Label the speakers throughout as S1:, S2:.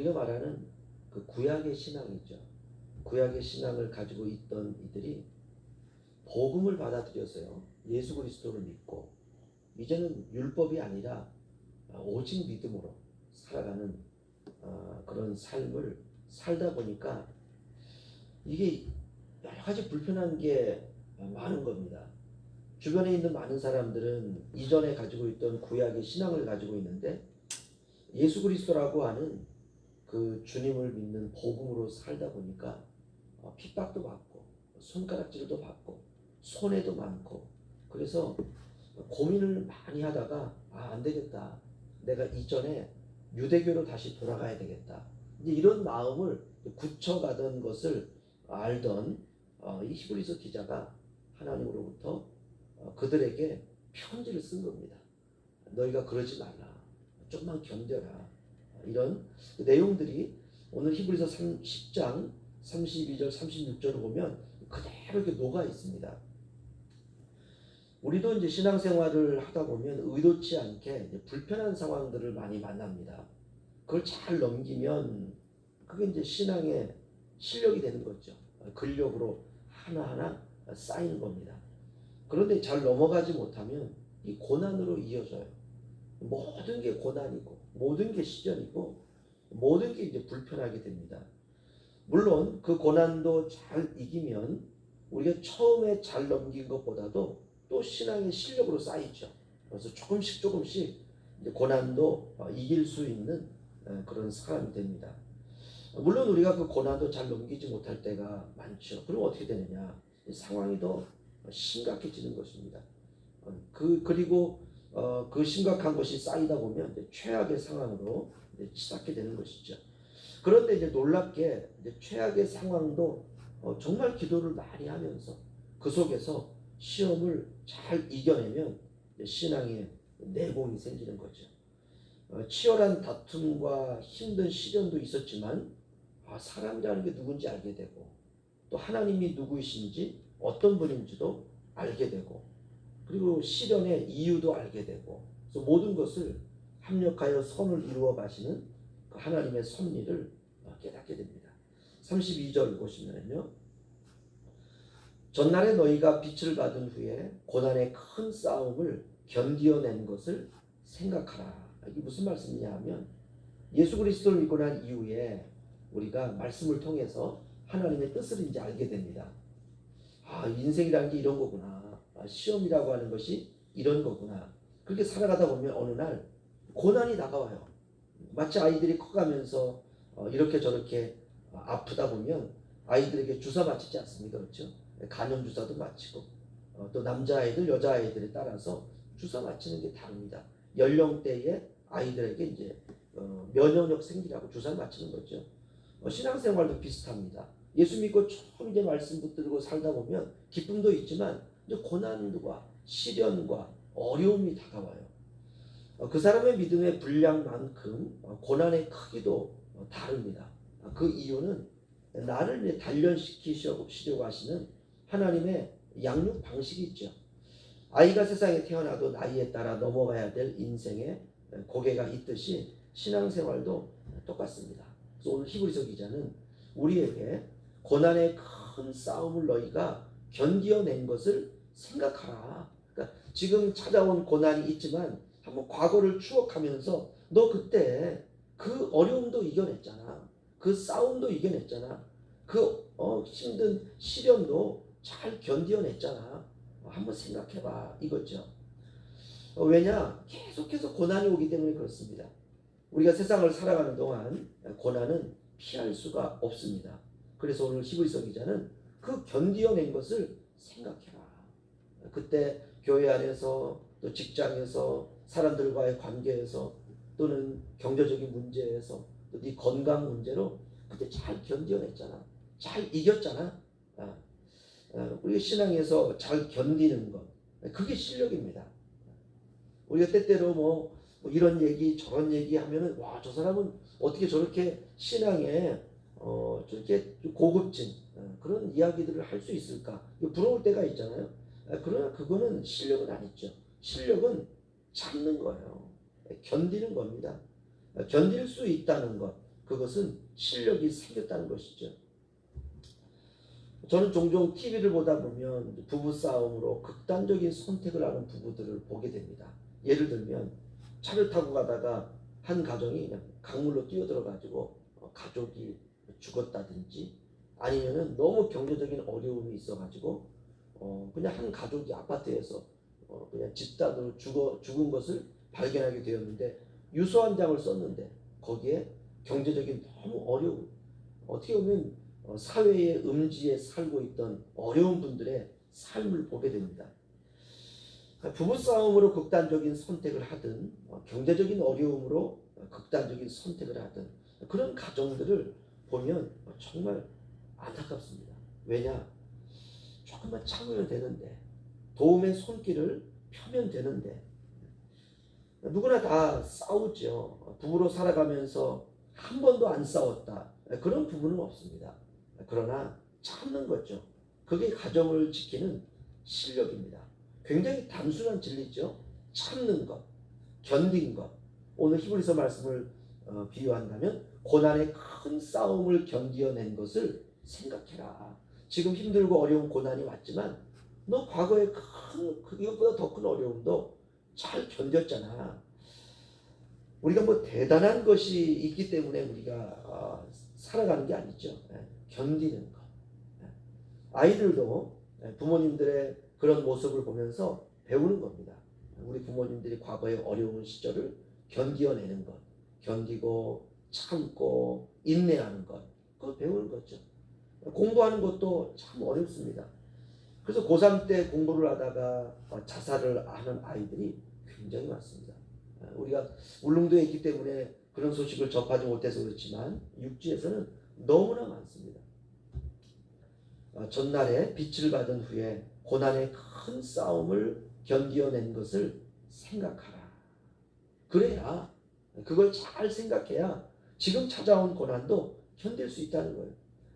S1: 우리가 말하는 그 구약의 신앙이죠. 구약의 신앙을 가지고 있던 이들이 복음을 받아들여서요. 예수 그리스도를 믿고 이제는 율법이 아니라 오직 믿음으로 살아가는 그런 삶을 살다 보니까 이게 여러 가지 불편한 게 많은 겁니다. 주변에 있는 많은 사람들은 이전에 가지고 있던 구약의 신앙을 가지고 있는데 예수 그리스도라고 하는 그 주님을 믿는 복음으로 살다 보니까 핍박도 받고 손가락질도 받고 손해도 많고 그래서 고민을 많이 하다가 안 되겠다. 내가 이전에 유대교로 다시 돌아가야 되겠다. 이제 이런 마음을 굳혀가던 것을 알던 이 히브리서 기자가 하나님으로부터 그들에게 편지를 쓴 겁니다. 너희가 그러지 말라. 좀만 견뎌라. 이런 내용들이 오늘 히브리서 10장 32절 36절을 보면 그대로 이렇게 녹아 있습니다. 우리도 이제 신앙생활을 하다 보면 의도치 않게 이제 불편한 상황들을 많이 만납니다. 그걸 잘 넘기면 그게 이제 신앙의 실력이 되는 거죠. 근력으로 하나하나 쌓이는 겁니다. 그런데 잘 넘어가지 못하면 이 고난으로 이어져요. 모든 게 고난이고 모든 게 시련이고 모든 게 이제 불편하게 됩니다. 물론 그 고난도 잘 이기면 우리가 처음에 잘 넘긴 것보다도 또 신앙의 실력으로 쌓이죠. 그래서 조금씩 이제 고난도 이길 수 있는 그런 사람이 됩니다. 물론 우리가 그 고난도 잘 넘기지 못할 때가 많죠. 그럼 어떻게 되느냐? 상황이 더 심각해지는 것입니다. 그리고 그 심각한 것이 쌓이다 보면 이제 최악의 상황으로 이제 치닫게 되는 것이죠. 그런데 이제 놀랍게 이제 최악의 상황도 정말 기도를 많이 하면서 그 속에서 시험을 잘 이겨내면 신앙의 내공이 생기는 거죠. 치열한 다툼과 힘든 시련도 있었지만 사람이라는 게 누군지 알게 되고 또 하나님이 누구이신지 어떤 분인지도 알게 되고 그리고 시련의 이유도 알게 되고 그래서 모든 것을 합력하여 선을 이루어 가시는 그 하나님의 섭리를 깨닫게 됩니다. 32절 보시면요. 전날에 너희가 빛을 받은 후에 고난의 큰 싸움을 견디어낸 것을 생각하라. 이게 무슨 말씀이냐 하면 예수 그리스도를 믿고 난 이후에 우리가 말씀을 통해서 하나님의 뜻을 이제 알게 됩니다. 인생이라는 게 이런 거구나. 시험이라고 하는 것이 이런 거구나. 그렇게 살아가다 보면 어느 날 고난이 다가와요. 마치 아이들이 커가면서 이렇게 저렇게 아프다 보면 아이들에게 주사 맞히지 않습니까? 그렇죠? 간염 주사도 맞히고 또 남자아이들 여자아이들에 따라서 주사 맞히는 게 다릅니다. 연령대의 아이들에게 이제 면역력 생기라고 주사를 맞히는 거죠. 신앙생활도 비슷합니다. 예수 믿고 처음 이제 말씀 붙들고 살다 보면 기쁨도 있지만 이제 고난과 시련과 어려움이 다가와요. 그 사람의 믿음의 분량만큼 고난의 크기도 다릅니다. 그 이유는 나를 이제 단련시키려고 하시는 하나님의 양육 방식이 있죠. 아이가 세상에 태어나도 나이에 따라 넘어가야 될 인생의 고개가 있듯이 신앙생활도 똑같습니다. 그래서 오늘 히브리서 기자는 우리에게 고난의 큰 싸움을 너희가 견디어낸 것을 생각하라. 그러니까 지금 찾아온 고난이 있지만 한번 과거를 추억하면서 너 그때 그 어려움도 이겨냈잖아. 그 싸움도 이겨냈잖아. 그 힘든 시련도 잘 견디어냈잖아. 한번 생각해봐 이거죠. 왜냐? 계속해서 고난이 오기 때문에 그렇습니다. 우리가 세상을 살아가는 동안 고난은 피할 수가 없습니다. 그래서 오늘 히브리서 기자는 그 견디어낸 것을 생각해라. 그때 교회 안에서 또 직장에서 사람들과의 관계에서 또는 경제적인 문제에서 또 네 건강 문제로 그때 잘 견디어냈잖아. 잘 이겼잖아. 우리 신앙에서 잘 견디는 것 그게 실력입니다. 우리가 때때로 뭐 이런 얘기 저런 얘기 하면은 와 저 사람은 어떻게 저렇게 신앙에 저렇게 고급진 그런 이야기들을 할 수 있을까 부러울 때가 있잖아요. 그러나 그거는 실력은 아니죠. 실력은 참는 거예요. 견디는 겁니다. 견딜 수 있다는 것 그것은 실력이 생겼다는 것이죠. 저는 종종 TV를 보다 보면 부부싸움으로 극단적인 선택을 하는 부부들을 보게 됩니다. 예를 들면 차를 타고 가다가 한 가정이 그냥 강물로 뛰어들어가지고 가족이 죽었다든지, 아니면은 너무 경제적인 어려움이 있어가지고 그냥 한 가족이 아파트에서 그냥 집단으로 죽은 것을 발견하게 되었는데, 유서한장을 썼는데 거기에 경제적인 너무 어려운, 어떻게 보면 사회의 음지에 살고 있던 어려운 분들의 삶을 보게 됩니다. 부부싸움으로 극단적인 선택을 하든 경제적인 어려움으로 극단적인 선택을 하든 그런 가정들을 보면 정말 안타깝습니다. 왜냐? 조금만 참으면 되는데, 도움의 손길을 펴면 되는데, 누구나 다 싸우죠. 부부로 살아가면서 한 번도 안 싸웠다, 그런 부부는 없습니다. 그러나 참는 거죠. 그게 가정을 지키는 실력입니다. 굉장히 단순한 진리죠. 참는 것, 견딘 것. 오늘 히브리서 말씀을 비유한다면 고난의 큰 싸움을 견디어낸 것을 생각해라. 지금 힘들고 어려운 고난이 왔지만 너 과거에 이것보다 더 큰 어려움도 잘 견뎠잖아. 우리가 뭐 대단한 것이 있기 때문에 우리가 살아가는 게 아니죠. 견디는 것. 아이들도 부모님들의 그런 모습을 보면서 배우는 겁니다. 우리 부모님들이 과거의 어려운 시절을 견디어내는 것, 견디고 참고 인내하는 것, 그걸 배우는 거죠. 공부하는 것도 참 어렵습니다. 그래서 고3 때 공부를 하다가 자살을 하는 아이들이 굉장히 많습니다. 우리가 울릉도에 있기 때문에 그런 소식을 접하지 못해서 그렇지만 육지에서는 너무나 많습니다. 전날에 빛을 받은 후에 고난의 큰 싸움을 견디어낸 것을 생각하라. 그래야, 그걸 잘 생각해야 지금 찾아온 고난도 견딜 수 있다는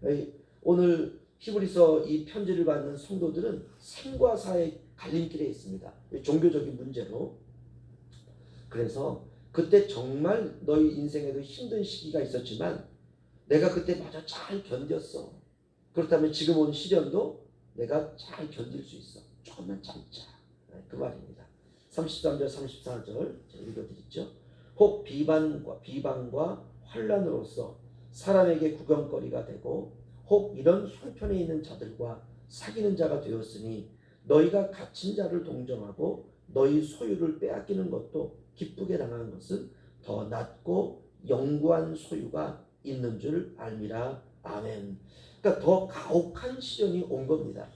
S1: 거예요. 오늘 히브리서 이 편지를 받는 성도들은 생과 사의 갈림길에 있습니다. 종교적인 문제로. 그래서 그때 정말 너희 인생에도 힘든 시기가 있었지만 내가 그때 마저 잘 견뎠어. 그렇다면 지금 온 시련도 내가 잘 견딜 수 있어. 조금만 참자. 그 말입니다. 33절 34절 제가 읽어드리죠. 혹 비방과 환난으로서 사람에게 구경거리가 되고 혹 이런 형편에 있는 자들과 사귀는 자가 되었으니 너희가 갇힌 자를 동정하고 너희 소유를 빼앗기는 것도 기쁘게 당하는 것은 더 낫고 영구한 소유가 있는 줄 알미라. 아멘. 그러니까 더 가혹한 시련이 온 겁니다.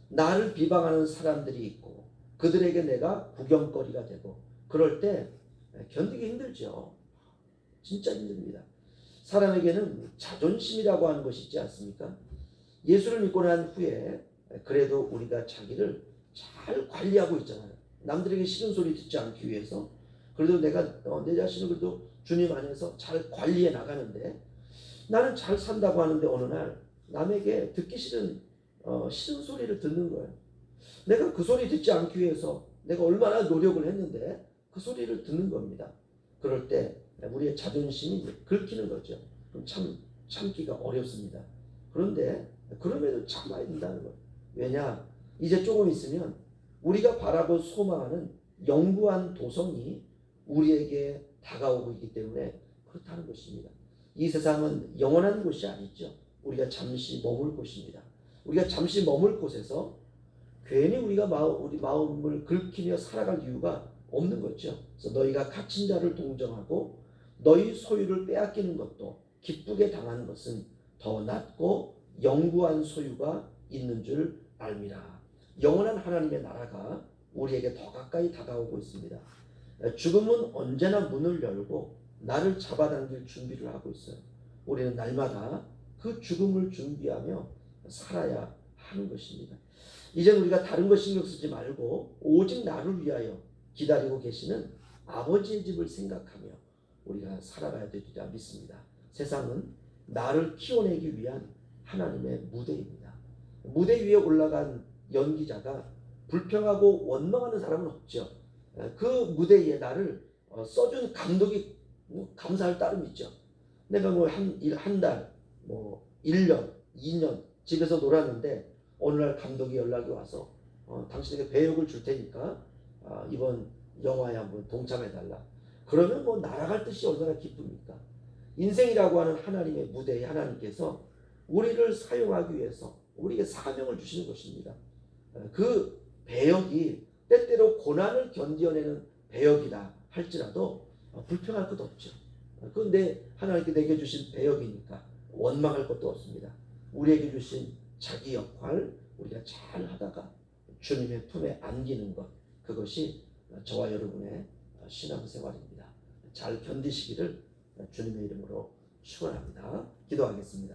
S1: 나를 비방하는 사람들이 있고 그들에게 내가 구경거리가 되고, 그럴 때 견디기 힘들죠. 진짜 힘듭니다. 사람에게는 자존심이라고 하는 것이 있지 않습니까? 예수를 믿고 난 후에 그래도 우리가 자기를 잘 관리하고 있잖아요. 남들에게 싫은 소리 듣지 않기 위해서 그래도 내가 내 자신을 그래도 주님 안에서 잘 관리해 나가는데, 나는 잘 산다고 하는데 어느 날 남에게 듣기 싫은 소리를 듣는 거예요. 내가 그 소리 듣지 않기 위해서 내가 얼마나 노력을 했는데 그 소리를 듣는 겁니다. 그럴 때 우리의 자존심이 긁히는 거죠. 그럼 참기가 어렵습니다. 그런데 그럼에도 참아야 된다는 거예요. 왜냐? 이제 조금 있으면 우리가 바라고 소망하는 영구한 도성이 우리에게 다가오고 있기 때문에 그렇다는 것입니다. 이 세상은 영원한 곳이 아니죠. 우리가 잠시 머물 곳입니다. 우리가 잠시 머물 곳에서 괜히 우리가 우리 마음을 긁히며 살아갈 이유가 없는 거죠. 그래서 너희가 갇힌 자를 동정하고 너희 소유를 빼앗기는 것도 기쁘게 당하는 것은 더 낫고 영구한 소유가 있는 줄 알미라. 영원한 하나님의 나라가 우리에게 더 가까이 다가오고 있습니다. 죽음은 언제나 문을 열고 나를 잡아당길 준비를 하고 있어요. 우리는 날마다 그 죽음을 준비하며 살아야 하는 것입니다. 이제는 우리가 다른 것 신경 쓰지 말고 오직 나를 위하여 기다리고 계시는 아버지의 집을 생각하며 우리가 살아가야 되리라 믿습니다. 세상은 나를 키워내기 위한 하나님의 무대입니다. 무대 위에 올라간 연기자가 불평하고 원망하는 사람은 없죠. 그 무대 위에 나를 써준 감독이 감사할 따름이죠. 내가 뭐 한 달, 뭐 1년, 2년 집에서 놀았는데 어느 날 감독이 연락이 와서 당신에게 배역을 줄 테니까 이번 영화에 한번 동참해달라. 그러면 뭐 날아갈 듯이 얼마나 기쁩니까? 인생이라고 하는 하나님의 무대에 하나님께서 우리를 사용하기 위해서 우리에게 사명을 주시는 것입니다. 그 배역이 때때로 고난을 견뎌내는 배역이다 할지라도 불평할 것도 없죠. 그런데 하나님께 내게 주신 배역이니까 원망할 것도 없습니다. 우리에게 주신 자기 역할 우리가 잘 하다가 주님의 품에 안기는 것, 그것이 저와 여러분의 신앙생활입니다. 잘 견디시기를 주님의 이름으로 축원합니다. 기도하겠습니다.